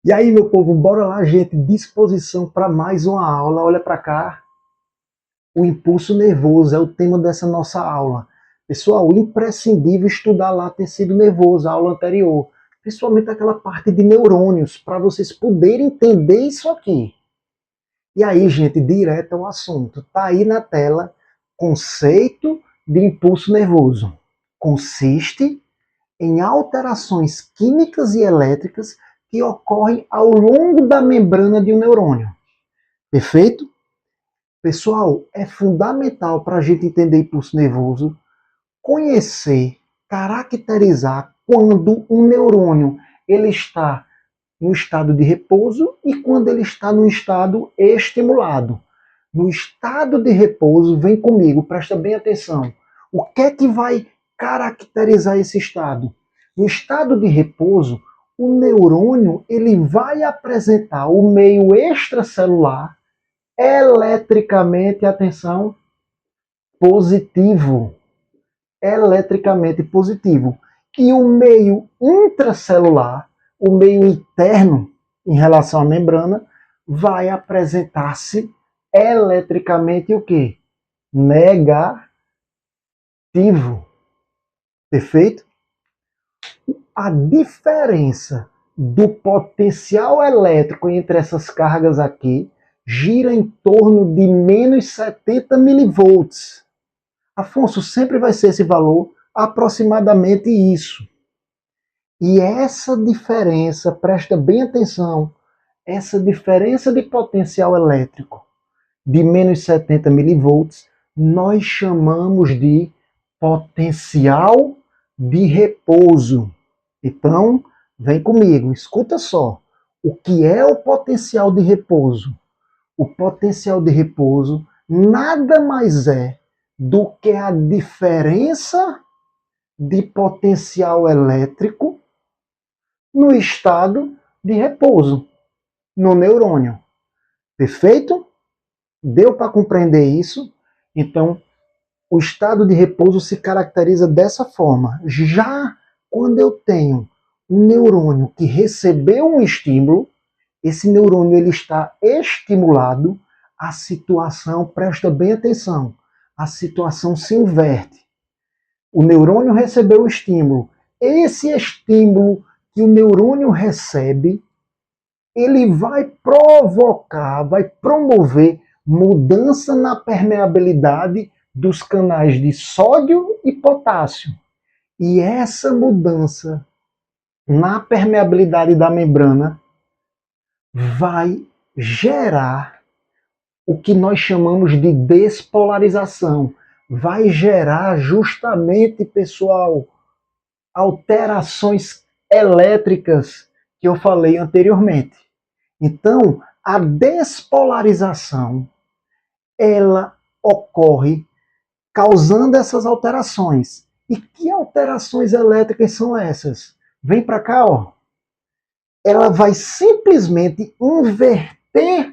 E aí, meu povo, bora lá, gente, disposição para mais uma aula. Olha para cá, o impulso nervoso é o tema dessa nossa aula. Pessoal, imprescindível estudar lá tecido nervoso, a aula anterior, principalmente aquela parte de neurônios, para vocês poderem entender isso aqui. E aí, gente, direto ao assunto. Tá aí na tela, conceito de impulso nervoso. Consiste em alterações químicas e elétricas que ocorrem ao longo da membrana de um neurônio. Perfeito? Pessoal, é fundamental para a gente entender impulso nervoso conhecer, caracterizar quando um neurônio ele está no estado de repouso e quando ele está no estado estimulado. No estado de repouso, vem comigo, presta bem atenção. O que é que vai caracterizar esse estado? No estado de repouso, o neurônio ele vai apresentar o meio extracelular eletricamente, atenção, positivo. Eletricamente positivo. E o meio intracelular, o meio interno em relação à membrana, vai apresentar-se eletricamente o quê? Negativo. Perfeito? A diferença do potencial elétrico entre essas cargas aqui gira em torno de menos 70 milivolts. Afonso, sempre vai ser esse valor, aproximadamente isso. E essa diferença, presta bem atenção, essa diferença de potencial elétrico de menos 70 milivolts, nós chamamos de potencial de repouso. Então, vem comigo, escuta só. O que é o potencial de repouso? O potencial de repouso nada mais é do que a diferença de potencial elétrico no estado de repouso, no neurônio. Perfeito? Deu para compreender isso? Então, o estado de repouso se caracteriza dessa forma. Já quando eu tenho um neurônio que recebeu um estímulo, esse neurônio ele está estimulado, a situação, presta bem atenção, a situação se inverte. O neurônio recebeu o estímulo. Esse estímulo que o neurônio recebe, ele vai provocar, vai promover mudança na permeabilidade dos canais de sódio e potássio. E essa mudança na permeabilidade da membrana vai gerar o que nós chamamos de despolarização. Vai gerar justamente, pessoal, alterações elétricas que eu falei anteriormente. Então, a despolarização, ela ocorre causando essas alterações. E que alterações elétricas são essas? Vem para cá, ó. Ela vai simplesmente inverter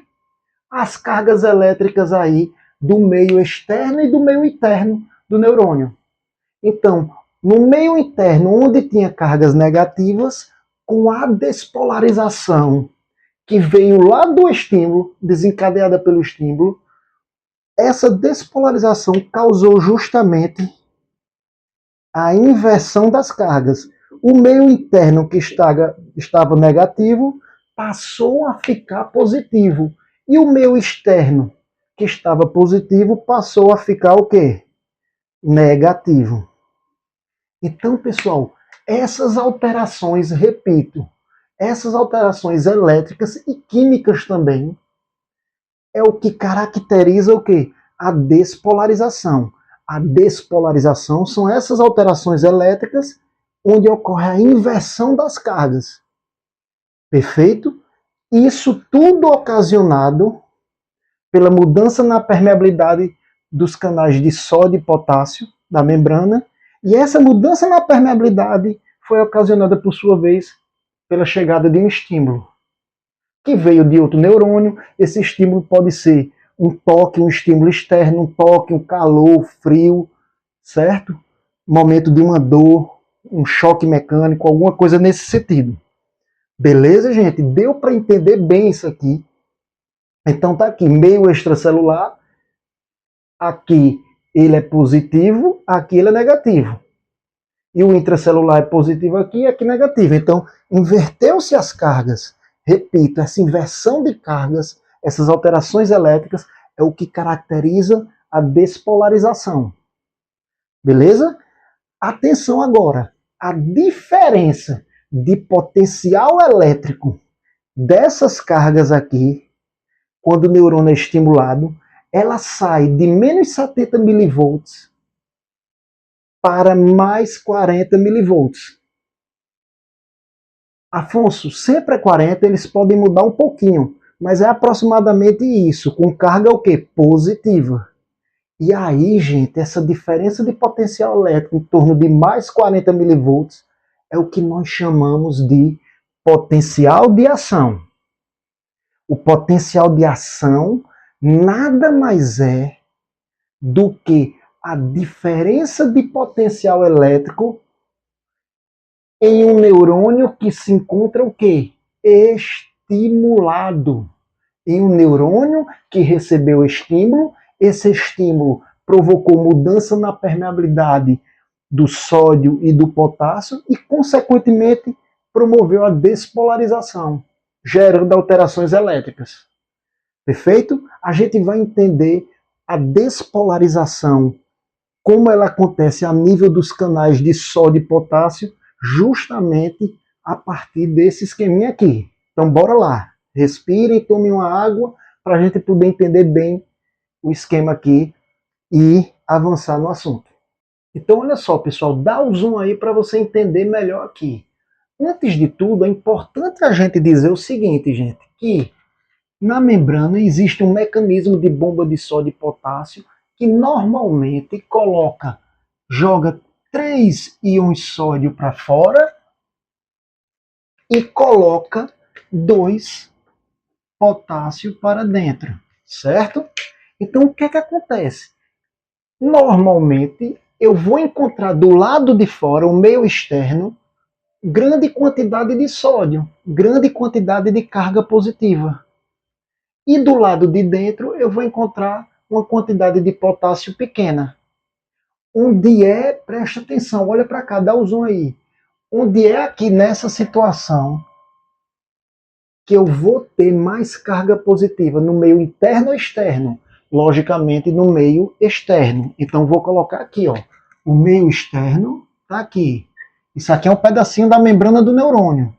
as cargas elétricas aí do meio externo e do meio interno do neurônio. Então, no meio interno, onde tinha cargas negativas, com a despolarização que veio lá do estímulo, desencadeada pelo estímulo, essa despolarização causou justamente a inversão das cargas. O meio interno que estava negativo passou a ficar positivo. E o meio externo que estava positivo passou a ficar o quê? Negativo. Então, pessoal, essas alterações, repito, essas alterações elétricas e químicas também é o que caracteriza o quê? A despolarização. A despolarização são essas alterações elétricas onde ocorre a inversão das cargas. Perfeito? Isso tudo ocasionado pela mudança na permeabilidade dos canais de sódio e potássio da membrana, e essa mudança na permeabilidade foi ocasionada, por sua vez, pela chegada de um estímulo que veio de outro neurônio. Esse estímulo pode ser um toque, um estímulo externo, um toque, um calor, frio, certo? Momento de uma dor, um choque mecânico, alguma coisa nesse sentido. Beleza, gente? Deu para entender bem isso aqui? Então tá aqui, meio extracelular, aqui ele é positivo, aqui ele é negativo. E o intracelular é positivo aqui e aqui negativo. Então, inverteu-se as cargas. Repito, essa inversão de cargas, essas alterações elétricas, é o que caracteriza a despolarização. Beleza? Atenção agora, a diferença de potencial elétrico dessas cargas aqui, quando o neurônio é estimulado, ela sai de menos 70 milivolts para mais 40 milivolts. Afonso, sempre é 40, eles podem mudar um pouquinho, mas é aproximadamente isso, com carga o quê? Positiva. E aí, gente, essa diferença de potencial elétrico em torno de mais 40 milivolts é o que nós chamamos de potencial de ação. O potencial de ação nada mais é do que a diferença de potencial elétrico em um neurônio que se encontra o quê? Estimulado. Em um neurônio que recebeu estímulo, esse estímulo provocou mudança na permeabilidade do sódio e do potássio e, consequentemente, promoveu a despolarização, gerando alterações elétricas. Perfeito? A gente vai entender a despolarização, como ela acontece a nível dos canais de sódio e potássio, justamente a partir desse esqueminha aqui. Então, bora lá. Respirem, tomem uma água para a gente poder entender bem o esquema aqui e avançar no assunto. Então, olha só, pessoal, dá o zoom aí para você entender melhor aqui. Antes de tudo, é importante a gente dizer o seguinte, gente, que na membrana existe um mecanismo de bomba de sódio e potássio que normalmente joga 3 íons sódio para fora e coloca 2 potássio para dentro, certo? Então o que é que acontece? Normalmente eu vou encontrar do lado de fora, o meio externo, grande quantidade de sódio, grande quantidade de carga positiva. E do lado de dentro eu vou encontrar uma quantidade de potássio pequena. Onde é, presta atenção, olha para cá, dá o zoom aí. Onde é aqui nessa situação que eu vou ter mais carga positiva? No meio interno ou externo? Logicamente no meio externo. Então vou colocar aqui, ó. O meio externo está aqui. Isso aqui é um pedacinho da membrana do neurônio.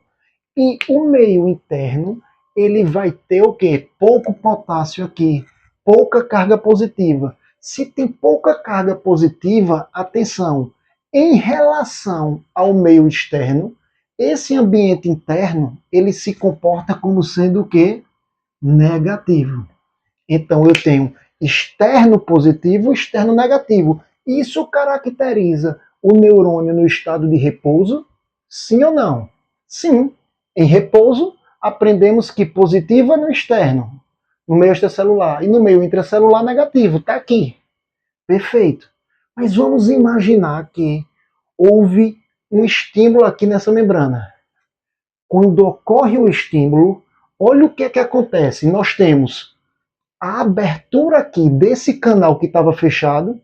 E o meio interno, ele vai ter o quê? Pouco potássio aqui, pouca carga positiva. Se tem pouca carga positiva, atenção, em relação ao meio externo, esse ambiente interno, ele se comporta como sendo o quê? Negativo. Então eu tenho externo positivo, externo negativo. Isso caracteriza o neurônio no estado de repouso? Sim ou não? Sim. Em repouso, aprendemos que positivo é no externo, no meio extracelular, e no meio intracelular negativo, está aqui. Perfeito. Mas vamos imaginar que houve um estímulo aqui nessa membrana. Quando ocorre o estímulo, olha o que é que acontece. Nós temos a abertura aqui desse canal que estava fechado,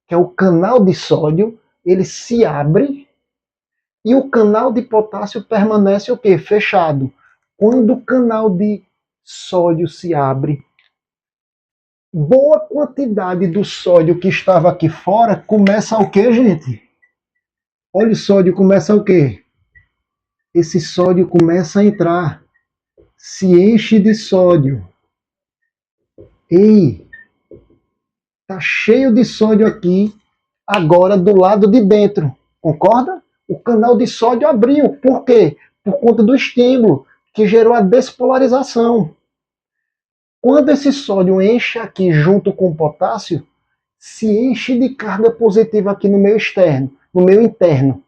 que é o canal de sódio, ele se abre e o canal de potássio permanece o quê? Fechado. Quando o canal de sódio se abre, boa quantidade do sódio que estava aqui fora começa o quê, gente? Olha, o sódio começa o quê? Esse sódio começa a entrar, se enche de sódio. Ei, tá cheio de sódio aqui, agora do lado de dentro, concorda? O canal de sódio abriu, por quê? Por conta do estímulo, que gerou a despolarização. Quando esse sódio enche aqui junto com o potássio, se enche de carga positiva aqui no meio externo, no meio interno.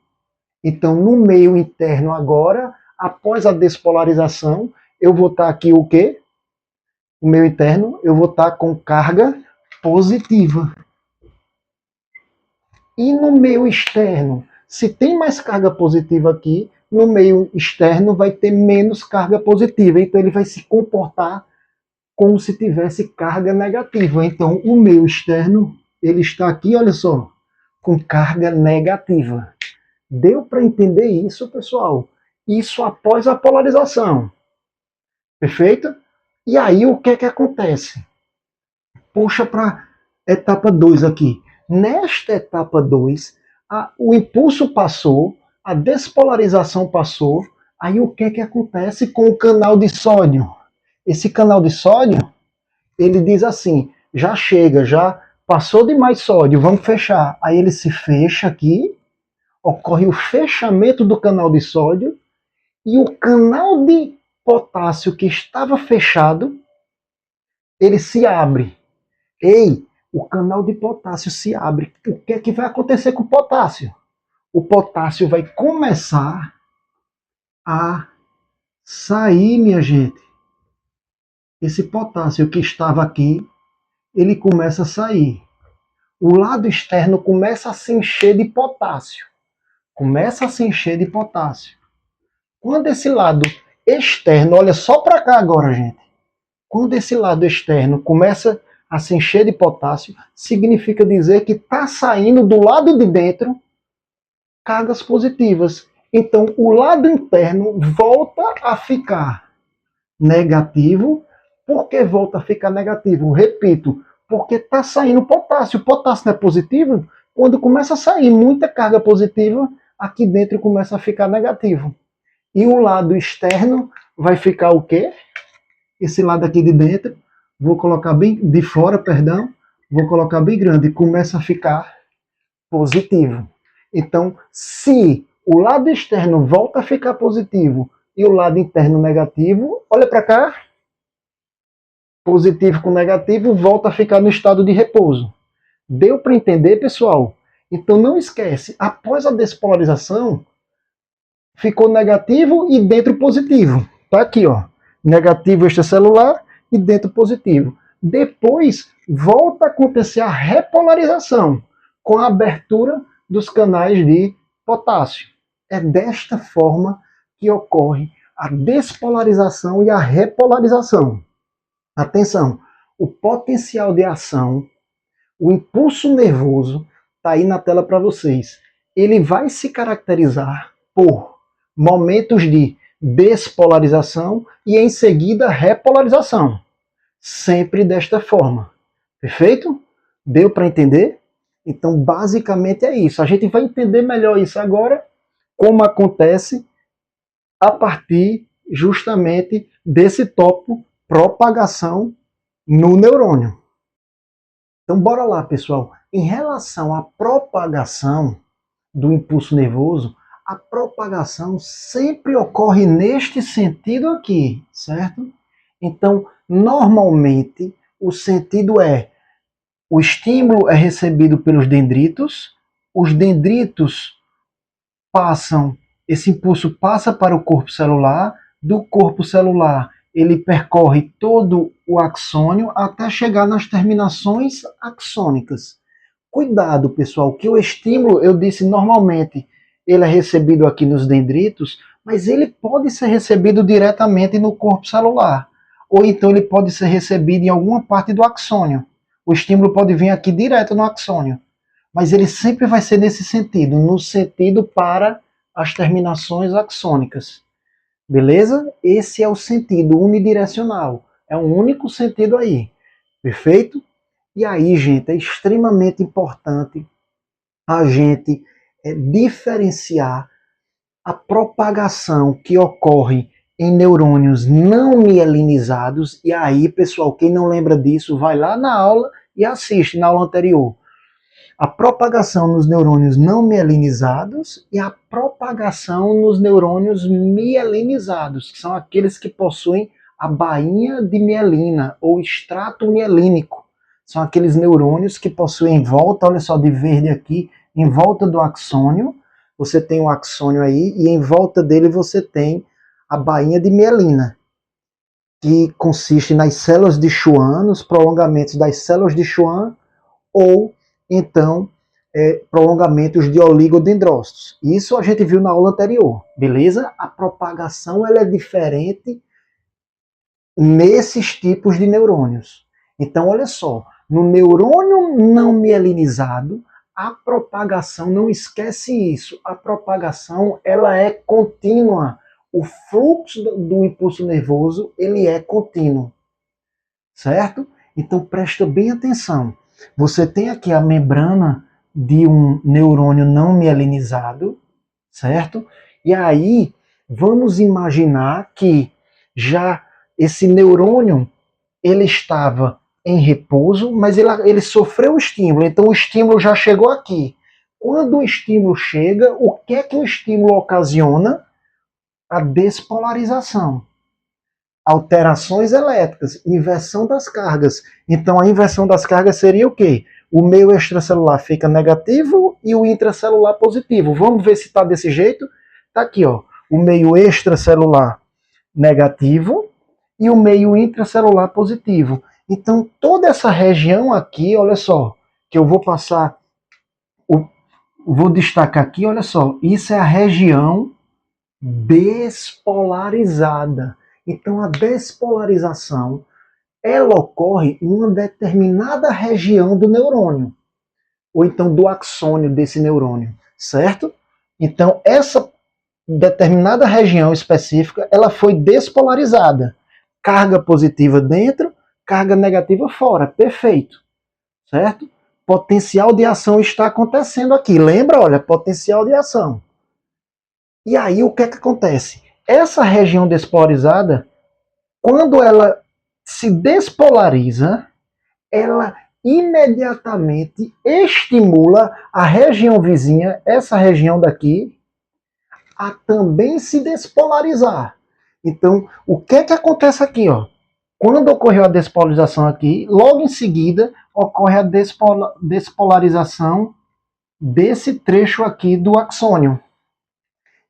Então, no meio interno agora, após a despolarização, eu vou estar aqui o quê? O meio interno, eu vou estar com carga positiva. E no meio externo, se tem mais carga positiva aqui, no meio externo vai ter menos carga positiva, então ele vai se comportar como se tivesse carga negativa. Então o meio externo, ele está aqui, olha só, com carga negativa. Deu para entender isso, pessoal? Isso após a polarização. Perfeito? E aí o que é que acontece? Puxa para etapa 2 aqui. Nesta etapa 2, o impulso passou, a despolarização passou, aí o que é que acontece com o canal de sódio? Esse canal de sódio, ele diz assim, já chega, já passou de mais sódio, vamos fechar. Aí ele se fecha aqui, ocorre o fechamento do canal de sódio, e o canal de potássio que estava fechado, ele se abre. Ei, o canal de potássio se abre. O que é que vai acontecer com o potássio? O potássio vai começar a sair, minha gente. Esse potássio que estava aqui, ele começa a sair. O lado externo começa a se encher de potássio. Começa a se encher de potássio. Quando esse lado externo, olha só para cá agora, gente. Quando esse lado externo começa a se encher de potássio, significa dizer que está saindo do lado de dentro cargas positivas. Então, o lado interno volta a ficar negativo. Por que volta a ficar negativo? Repito, porque está saindo potássio. O potássio não é positivo? Quando começa a sair muita carga positiva, aqui dentro começa a ficar negativo. E o lado externo vai ficar o quê? Esse lado aqui de dentro, vou colocar bem, de fora, perdão, vou colocar bem grande, começa a ficar positivo. Então, se o lado externo volta a ficar positivo e o lado interno negativo, olha para cá, positivo com negativo, volta a ficar no estado de repouso. Deu para entender, pessoal? Então não esquece, após a despolarização, ficou negativo e dentro positivo. Tá aqui, ó. Negativo extracelular e dentro positivo. Depois volta a acontecer a repolarização com a abertura dos canais de potássio. É desta forma que ocorre a despolarização e a repolarização. Atenção, o potencial de ação, o impulso nervoso, está aí na tela para vocês. Ele vai se caracterizar por momentos de despolarização e em seguida repolarização. Sempre desta forma. Perfeito? Deu para entender? Então, basicamente é isso. A gente vai entender melhor isso agora, como acontece a partir justamente desse tópico propagação no neurônio. Então, bora lá, pessoal. Em relação à propagação do impulso nervoso, a propagação sempre ocorre neste sentido aqui, certo? Então, normalmente, o sentido é o estímulo é recebido pelos dendritos, os dendritos passam, esse impulso passa para o corpo celular, do corpo celular ele percorre todo o axônio até chegar nas terminações axônicas. Cuidado, pessoal, que o estímulo, eu disse normalmente, ele é recebido aqui nos dendritos, mas ele pode ser recebido diretamente no corpo celular. Ou então ele pode ser recebido em alguma parte do axônio. O estímulo pode vir aqui direto no axônio. Mas ele sempre vai ser nesse sentido, no sentido para as terminações axônicas. Beleza? Esse é o sentido unidirecional. É um único sentido aí. Perfeito? E aí, gente, é extremamente importante a gente diferenciar a propagação que ocorre em neurônios não mielinizados. E aí, pessoal, quem não lembra disso, vai lá na aula e assiste na aula anterior. A propagação nos neurônios não mielinizados e a propagação nos neurônios mielinizados, que são aqueles que possuem a bainha de mielina ou extrato mielínico. São aqueles neurônios que possuem em volta, olha só, de verde aqui, em volta do axônio, você tem o axônio aí, e em volta dele você tem a bainha de mielina, que consiste nas células de Schwann, nos prolongamentos das células de Schwann, ou então prolongamentos de oligodendrócitos. Isso a gente viu na aula anterior, beleza? A propagação ela é diferente nesses tipos de neurônios. Então, olha só, no neurônio não mielinizado, a propagação, não esquece isso, a propagação ela é contínua. O fluxo do impulso nervoso ele é contínuo, certo? Então, presta bem atenção. Você tem aqui a membrana de um neurônio não mielinizado, certo? E aí, vamos imaginar que já esse neurônio ele estava em repouso, mas ele sofreu o estímulo, então o estímulo já chegou aqui. Quando o estímulo chega, o que é que o estímulo ocasiona? A despolarização. Alterações elétricas, inversão das cargas. Então a inversão das cargas seria o quê? O meio extracelular fica negativo e o intracelular positivo. Vamos ver se está desse jeito? Está aqui, ó. O meio extracelular negativo e o meio intracelular positivo. Então, toda essa região aqui, olha só, que eu vou passar, vou destacar aqui, olha só, isso é a região despolarizada. Então, a despolarização, ela ocorre em uma determinada região do neurônio, ou então do axônio desse neurônio, certo? Então, essa determinada região específica, ela foi despolarizada. Carga positiva dentro, carga negativa fora. Perfeito. Certo? Potencial de ação está acontecendo aqui. Lembra? Olha, potencial de ação. E aí, o que é que acontece? Essa região despolarizada, quando ela se despolariza, ela imediatamente estimula a região vizinha, essa região daqui, a também se despolarizar. Então, o que é que acontece aqui, ó? Quando ocorreu a despolarização aqui, logo em seguida ocorre a despolarização desse trecho aqui do axônio.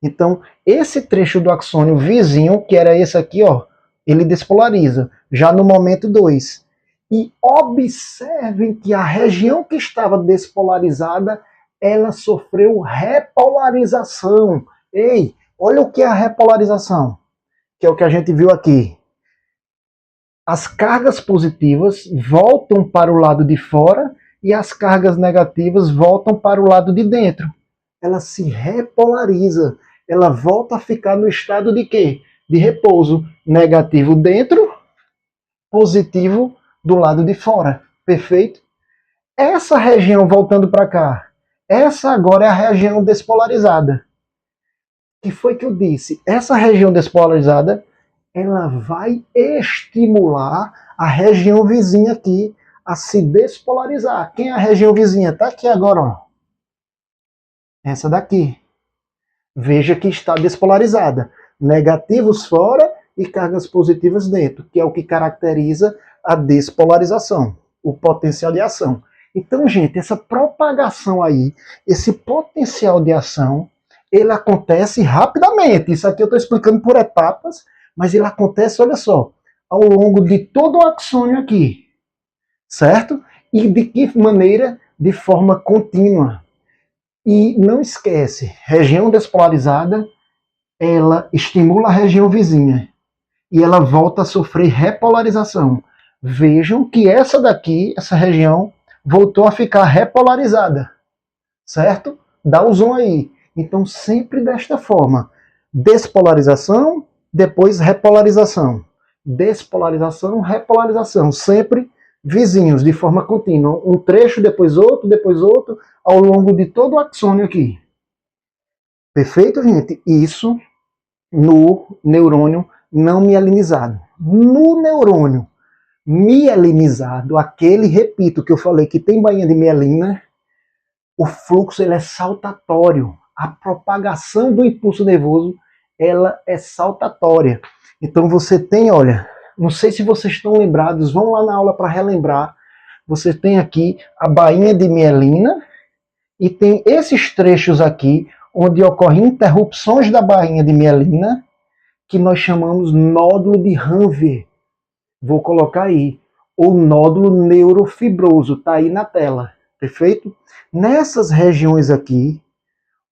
Então, esse trecho do axônio vizinho, que era esse aqui, ó, ele despolariza, já no momento 2. E observem que a região que estava despolarizada, ela sofreu repolarização. Ei, olha o que é a repolarização, que é o que a gente viu aqui. As cargas positivas voltam para o lado de fora e as cargas negativas voltam para o lado de dentro. Ela se repolariza. Ela volta a ficar no estado de quê? De repouso. Negativo dentro, positivo do lado de fora. Perfeito? Essa região, voltando para cá, essa agora é a região despolarizada. O que foi que eu disse? Essa região despolarizada, ela vai estimular a região vizinha aqui a se despolarizar. Quem é a região vizinha? Está aqui agora, ó. Essa daqui. Veja que está despolarizada. Negativos fora e cargas positivas dentro, que é o que caracteriza a despolarização, o potencial de ação. Então, gente, essa propagação aí, esse potencial de ação, ele acontece rapidamente. Isso aqui eu estou explicando por etapas, mas ele acontece, olha só, ao longo de todo o axônio aqui, certo? E de que maneira? De forma contínua. E não esquece, região despolarizada, ela estimula a região vizinha e ela volta a sofrer repolarização. Vejam que essa daqui, essa região, voltou a ficar repolarizada, certo? Dá o zoom aí. Então, sempre desta forma. Despolarização, depois repolarização. Despolarização, repolarização. Sempre vizinhos, de forma contínua. Um trecho, depois outro, ao longo de todo o axônio aqui. Perfeito, gente? Isso no neurônio não mielinizado. No neurônio mielinizado, aquele, repito, que eu falei que tem bainha de mielina, o fluxo ele é saltatório. A propagação do impulso nervoso ela é saltatória. Então você tem, olha, não sei se vocês estão lembrados, vão lá na aula para relembrar. Você tem aqui a bainha de mielina e tem esses trechos aqui onde ocorrem interrupções da bainha de mielina que nós chamamos nódulo de Ranvier. Vou colocar aí. Ou nódulo neurofibroso, tá aí na tela. perfeito? Nessas regiões aqui,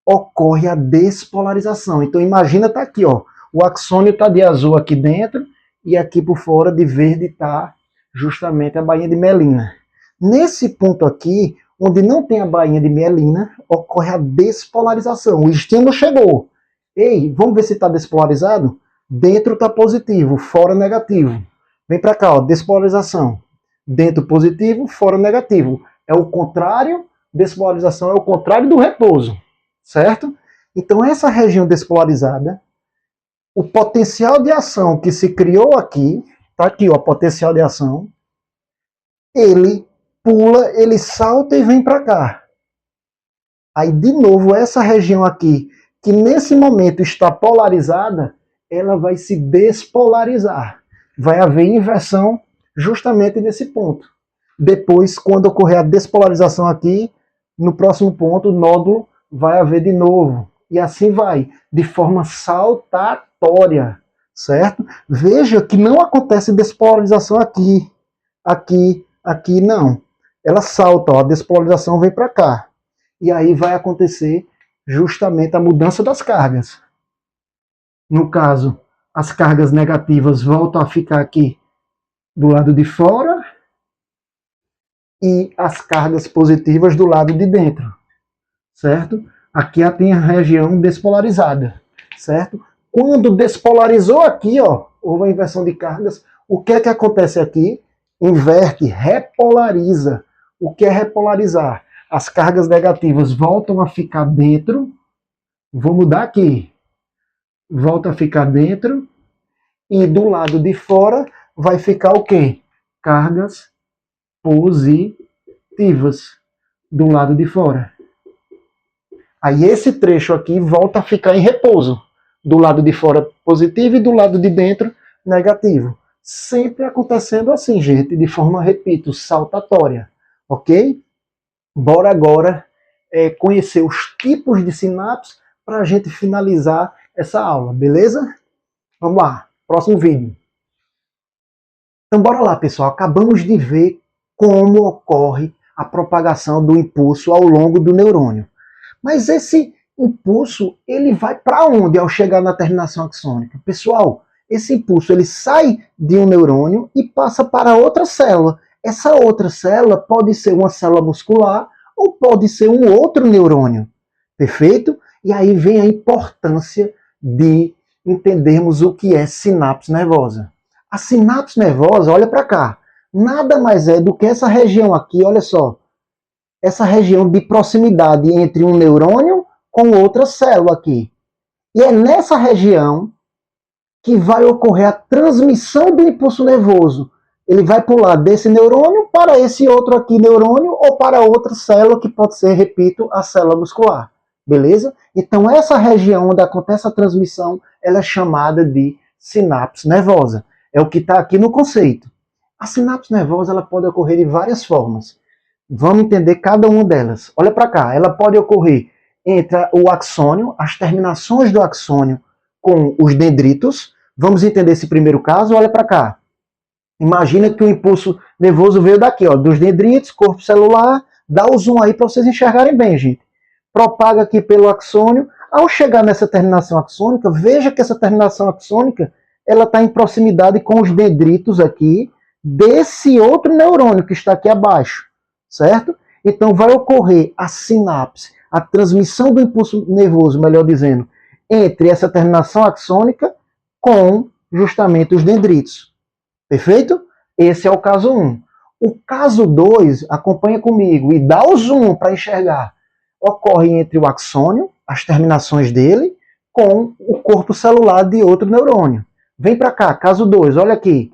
ocorre a despolarização. Então imagina tá aqui, ó, o axônio tá de azul aqui dentro e aqui por fora de verde tá justamente a bainha de mielina. Nesse ponto aqui, onde não tem a bainha de mielina, ocorre a despolarização. O estímulo chegou. Ei, vamos ver se está despolarizado? Dentro está positivo, fora negativo. Vem para cá, ó, despolarização. Dentro positivo, fora negativo. É o contrário, despolarização é o contrário do repouso. Certo? Então essa região despolarizada, o potencial de ação que se criou aqui, tá aqui ó, potencial de ação, ele pula, ele salta e vem para cá. Aí de novo essa região aqui, que nesse momento está polarizada, ela vai se despolarizar. Vai haver inversão justamente nesse ponto. Depois, quando ocorrer a despolarização aqui, no próximo ponto, o nódulo vai haver de novo. E assim vai, de forma saltatória, certo? Veja que não acontece despolarização aqui, aqui não. Ela salta, ó, a despolarização vem para cá. E aí vai acontecer justamente a mudança das cargas. No caso, as cargas negativas voltam a ficar aqui do lado de fora e as cargas positivas do lado de dentro. Certo? Aqui tem a região despolarizada, certo? Quando despolarizou aqui, ó, houve a inversão de cargas, o que é que acontece aqui? Inverte, repolariza. O que é repolarizar? As cargas negativas voltam a ficar dentro, vou mudar aqui, volta a ficar dentro, e do lado de fora vai ficar o quê? Cargas positivas do lado de fora. Aí esse trecho aqui volta a ficar em repouso. Do lado de fora positivo e do lado de dentro negativo. Sempre acontecendo assim, gente, de forma, repito, saltatória. Ok? Bora agora conhecer os tipos de sinapses para a gente finalizar essa aula, beleza? Vamos lá, próximo vídeo. Então bora lá, pessoal. Acabamos de ver como ocorre a propagação do impulso ao longo do neurônio. Mas esse impulso, ele vai para onde ao chegar na terminação axônica? Pessoal, esse impulso ele sai de um neurônio e passa para outra célula. Essa outra célula pode ser uma célula muscular ou pode ser um outro neurônio. Perfeito? E aí vem a importância de entendermos o que é sinapse nervosa. A sinapse nervosa, olha para cá, nada mais é do que essa região aqui, olha só, essa região de proximidade entre um neurônio com outra célula aqui. E é nessa região que vai ocorrer a transmissão do impulso nervoso. Ele vai pular desse neurônio para esse outro aqui neurônio ou para outra célula que pode ser, repito, a célula muscular. Beleza? Então essa região onde acontece a transmissão, ela é chamada de sinapse nervosa. É o que está aqui no conceito. A sinapse nervosa ela pode ocorrer de várias formas. Vamos entender cada uma delas. Olha para cá, ela pode ocorrer entre o axônio, as terminações do axônio com os dendritos. Vamos entender esse primeiro caso, olha para cá. Imagina que o impulso nervoso veio daqui, ó, dos dendritos, corpo celular, dá o zoom aí para vocês enxergarem bem, gente. Propaga aqui pelo axônio. Ao chegar nessa terminação axônica, veja que essa terminação axônica ela está em proximidade com os dendritos aqui desse outro neurônio que está aqui abaixo. Certo? Então vai ocorrer a sinapse, a transmissão do impulso nervoso, melhor dizendo, entre essa terminação axônica com justamente os dendritos. Perfeito? Esse é o caso 1. O caso 2, acompanha comigo e dá o zoom para enxergar. Ocorre entre o axônio, as terminações dele, com o corpo celular de outro neurônio. Vem para cá, caso 2, olha aqui.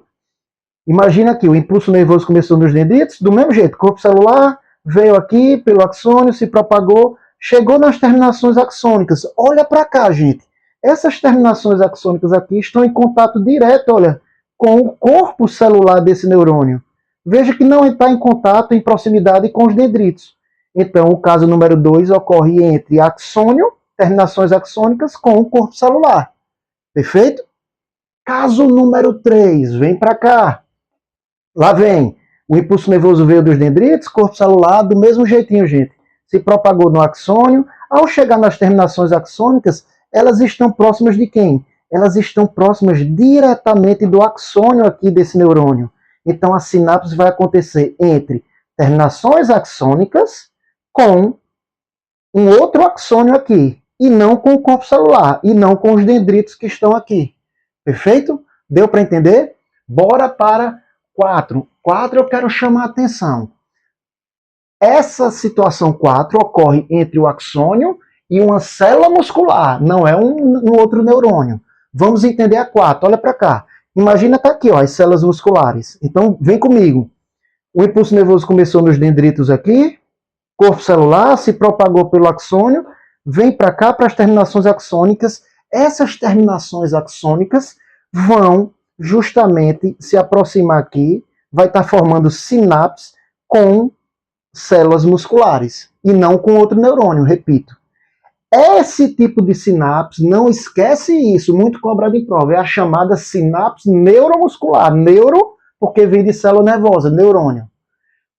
Imagina aqui, o impulso nervoso começou nos dendritos, do mesmo jeito, corpo celular, veio aqui pelo axônio, se propagou, chegou nas terminações axônicas. Olha para cá, gente. Essas terminações axônicas aqui estão em contato direto, olha, com o corpo celular desse neurônio. Veja que não está em contato, em proximidade com os dendritos. Então, o caso número 2 ocorre entre axônio, terminações axônicas, com o corpo celular. Perfeito? Caso número 3, vem para cá. Lá vem. O impulso nervoso veio dos dendritos, corpo celular, do mesmo jeitinho, gente. Se propagou no axônio. Ao chegar nas terminações axônicas, elas estão próximas de quem? Elas estão próximas diretamente do axônio aqui desse neurônio. Então, a sinapse vai acontecer entre terminações axônicas com um outro axônio aqui, e não com o corpo celular, e não com os dendritos que estão aqui. Perfeito? Deu para entender? Bora para 4. 4 eu quero chamar a atenção. Essa situação 4 ocorre entre o axônio e uma célula muscular, não é um outro neurônio. Vamos entender a 4. Olha para cá. Imagina tá aqui, ó, as células musculares. Então, vem comigo. O impulso nervoso começou nos dendritos aqui, corpo celular, se propagou pelo axônio, vem para cá, para as terminações axônicas. Essas terminações axônicas vão justamente se aproximar aqui, vai estar formando sinapses com células musculares, e não com outro neurônio, repito. Esse tipo de sinapse, não esquece isso, muito cobrado em prova, é a chamada sinapse neuromuscular. Neuro, porque vem de célula nervosa, neurônio.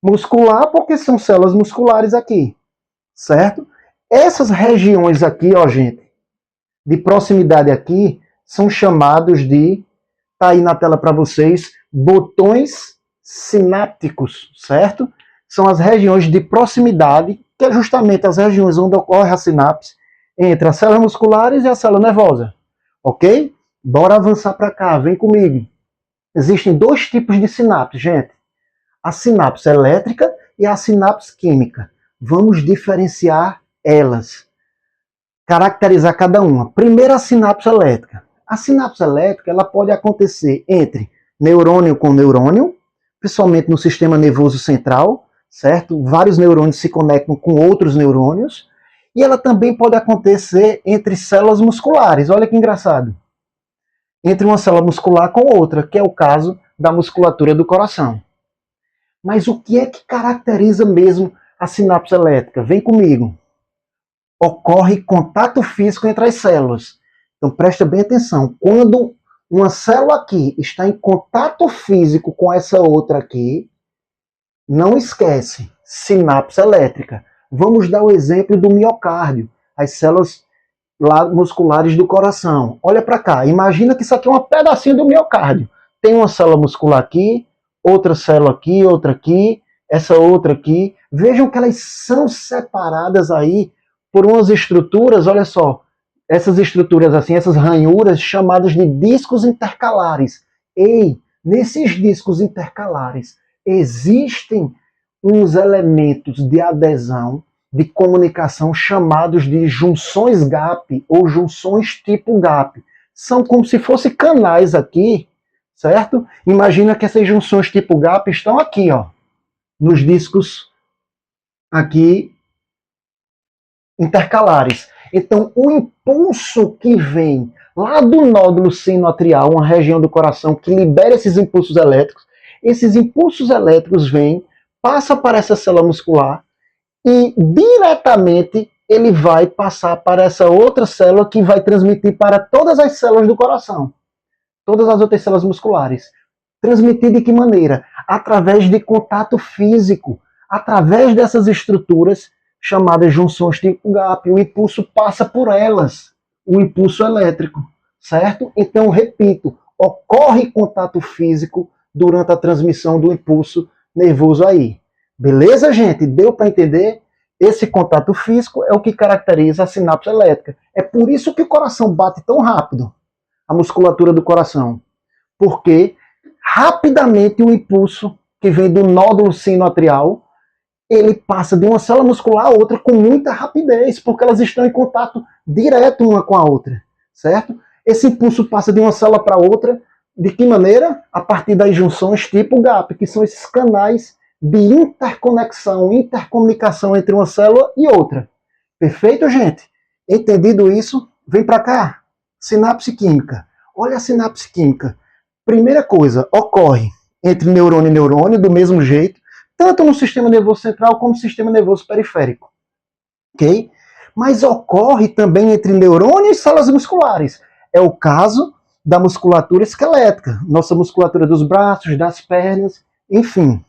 Muscular, porque são células musculares aqui, certo? Essas regiões aqui, ó, gente, de proximidade aqui, são chamados de, tá aí na tela para vocês, botões sinápticos, certo? São as regiões de proximidade, que é justamente as regiões onde ocorre a sinapse entre as células musculares e a célula nervosa. Ok? Bora avançar para cá, vem comigo. Existem dois tipos de sinapse, gente. A sinapse elétrica e a sinapse química. Vamos diferenciar elas. Caracterizar cada uma. Primeiro, a sinapse elétrica. A sinapse elétrica ela pode acontecer entre neurônio com neurônio, principalmente no sistema nervoso central, certo? Vários neurônios se conectam com outros neurônios. E ela também pode acontecer entre células musculares. Olha que engraçado. Entre uma célula muscular com outra, que é o caso da musculatura do coração. Mas o que é que caracteriza mesmo a sinapse elétrica? Vem comigo. Ocorre contato físico entre as células. Então presta bem atenção. Quando uma célula aqui está em contato físico com essa outra aqui, não esquece, sinapse elétrica. Vamos dar o exemplo do miocárdio, as células lá musculares do coração. Olha para cá, imagina que isso aqui é um pedacinho do miocárdio. Tem uma célula muscular aqui, outra célula aqui, outra aqui, essa outra aqui. Vejam que elas são separadas aí por umas estruturas, olha só, essas estruturas assim, essas ranhuras chamadas de discos intercalares. Ei, nesses discos intercalares existem uns elementos de adesão, de comunicação chamados de junções gap ou junções tipo gap. São como se fossem canais aqui, certo? Imagina que essas junções tipo gap estão aqui, ó, nos discos aqui intercalares. Então, o impulso que vem lá do nódulo sinoatrial, uma região do coração que libera esses impulsos elétricos vêm, passa para essa célula muscular e diretamente ele vai passar para essa outra célula que vai transmitir para todas as células do coração, todas as outras células musculares. Transmitir de que maneira? Através de contato físico, através dessas estruturas chamadas junções tipo gap. O impulso passa por elas, o impulso elétrico, certo? Então, repito, ocorre contato físico durante a transmissão do impulso nervoso aí. Beleza, gente? Deu para entender? Esse contato físico é o que caracteriza a sinapse elétrica. É por isso que o coração bate tão rápido, a musculatura do coração. Porque rapidamente o impulso que vem do nódulo sinoatrial, ele passa de uma célula muscular a outra com muita rapidez, porque elas estão em contato direto uma com a outra, certo? Esse impulso passa de uma célula para outra, de que maneira? A partir das junções tipo gap, que são esses canais de interconexão, intercomunicação entre uma célula e outra. Perfeito, gente? Entendido isso? Vem para cá. Sinapse química. Olha a sinapse química. Primeira coisa, ocorre entre neurônio e neurônio, do mesmo jeito, tanto no sistema nervoso central como no sistema nervoso periférico. Ok? Mas ocorre também entre neurônios e células musculares. É o caso da musculatura esquelética, nossa musculatura dos braços, das pernas, enfim.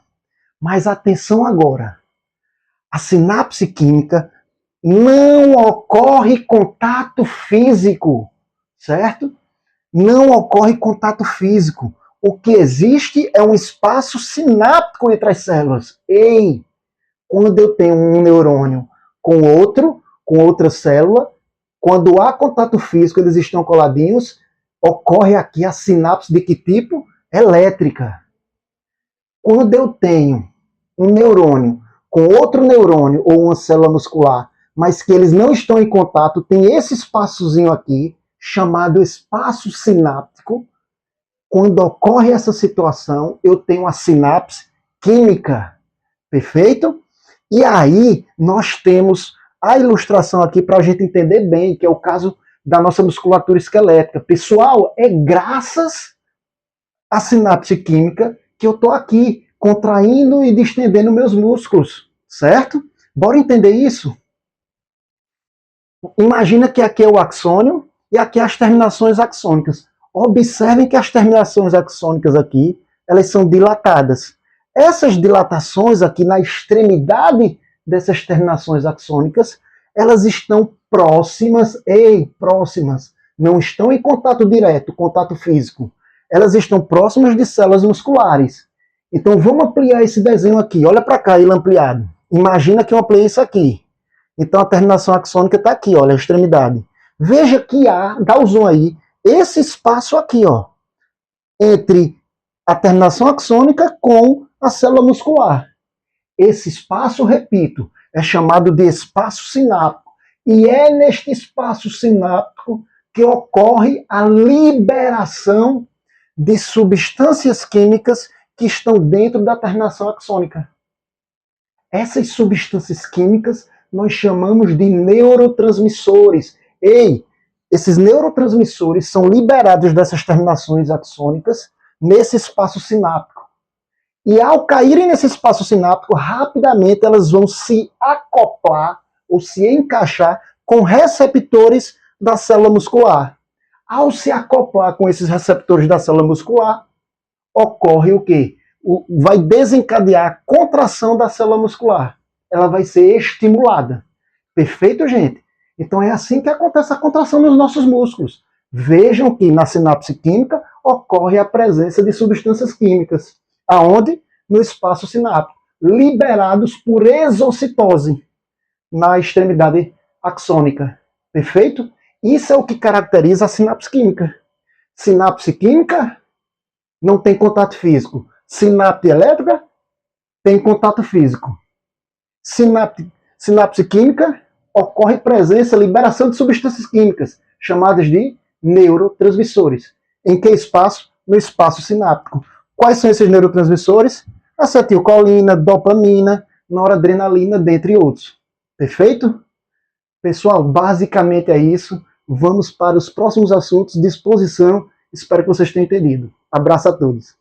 Mas atenção agora. A sinapse química não ocorre contato físico, certo? Não ocorre contato físico. O que existe é um espaço sináptico entre as células. Ei, quando eu tenho um neurônio com outro, com outra célula, quando há contato físico, eles estão coladinhos, ocorre aqui a sinapse de que tipo? Elétrica. Quando eu tenho um neurônio com outro neurônio ou uma célula muscular, mas que eles não estão em contato, tem esse espaçozinho aqui, chamado espaço sináptico. Quando ocorre essa situação, eu tenho a sinapse química. Perfeito? E aí, nós temos a ilustração aqui para a gente entender bem, que é o caso da nossa musculatura esquelética. Pessoal, é graças à sinapse química que eu estou aqui contraindo e distendendo meus músculos, certo? Bora entender isso? Imagina que aqui é o axônio e aqui as terminações axônicas. Observem que as terminações axônicas aqui, elas são dilatadas. Essas dilatações aqui na extremidade dessas terminações axônicas, elas estão próximas, próximas, não estão em contato direto, contato físico. Elas estão próximas de células musculares. Então vamos ampliar esse desenho aqui. Olha para cá, ele ampliado. Imagina que eu ampliei isso aqui. Então a terminação axônica está aqui, olha, a extremidade. Veja que há, dá o zoom aí, esse espaço aqui, ó, entre a terminação axônica com a célula muscular. Esse espaço, repito, é chamado de espaço sináptico. E é neste espaço sináptico que ocorre a liberação de substâncias químicas que estão dentro da terminação axônica. Essas substâncias químicas nós chamamos de neurotransmissores. Esses neurotransmissores são liberados dessas terminações axônicas nesse espaço sináptico. E ao caírem nesse espaço sináptico, rapidamente elas vão se acoplar ou se encaixar com receptores da célula muscular. Ao se acoplar com esses receptores da célula muscular, ocorre o quê? Vai desencadear a contração da célula muscular. Ela vai ser estimulada. Perfeito, gente? Então é assim que acontece a contração nos nossos músculos. Vejam que na sinapse química ocorre a presença de substâncias químicas. Aonde? No espaço sináptico, liberados por exocitose na extremidade axônica. Perfeito? Isso é o que caracteriza a sinapse química. Sinapse química não tem contato físico. Sinapse elétrica tem contato físico. Sinapse química ocorre presença, liberação de substâncias químicas, chamadas de neurotransmissores. Em que espaço? No espaço sináptico. Quais são esses neurotransmissores? Acetilcolina, dopamina, noradrenalina, dentre outros. Perfeito? Pessoal, basicamente é isso. Vamos para os próximos assuntos. Disposição. Espero que vocês tenham entendido. Abraço a todos.